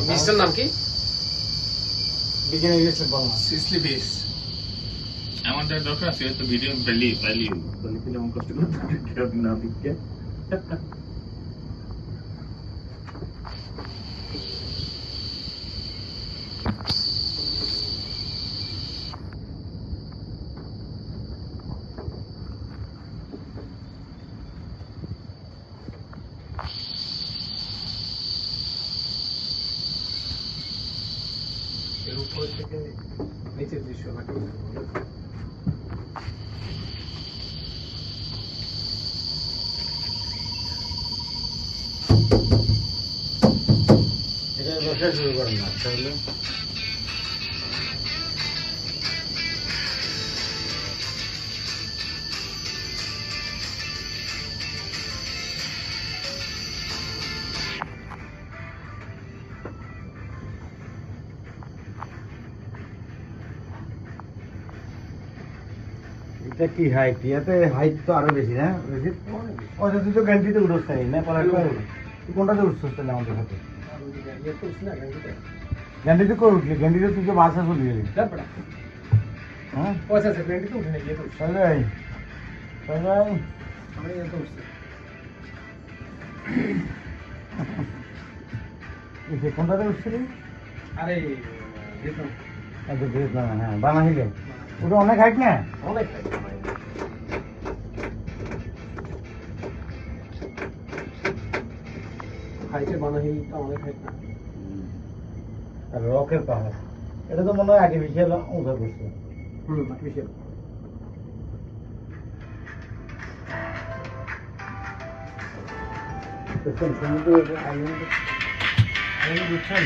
বীজটার নাম কি? বিজ্ঞানী গেছে বললাম সিসলি বীজ। আমাদের দরকার আছে তো ভিডিও পেলি যেমন কষ্ট করতে না দিকে এর উপর থেকে নিচের দৃশ্য নাকি? এটা বসে শুরু করেন না তাহলে এটা কি হাইট? ইয়াতে হাইট তো আরো বেশি না? বেশি ওটা তুই তো গ্যান্টিতে উঠোস তাই না? পরে তুই কোনটাতে উঠছিস তাহলে আমাদের সাথে? গ্যান্টিতে করে উঠলি? গ্যান্টিতে তুই তো বাসা চলে গেলি। হ্যাঁ পয়সা আছে গ্যারান্টি তো উঠে গিয়ে তো তাই তাই আমি এত উঠছি। কোনটাতে উঠছিলি? আরে দেখুন আচ্ছা বুঝলাম, হ্যাঁ বানাইলে ওটা অনেক হাইট না? অনেক হাইটের বানাহিটা অনেক হাইট না। আর রকের পাহাড় এটা তো মনে হয় আগে বিশাল উঁচা করছে। বিশাল। সমুদ্র আইল্যান্ড বুঝছেন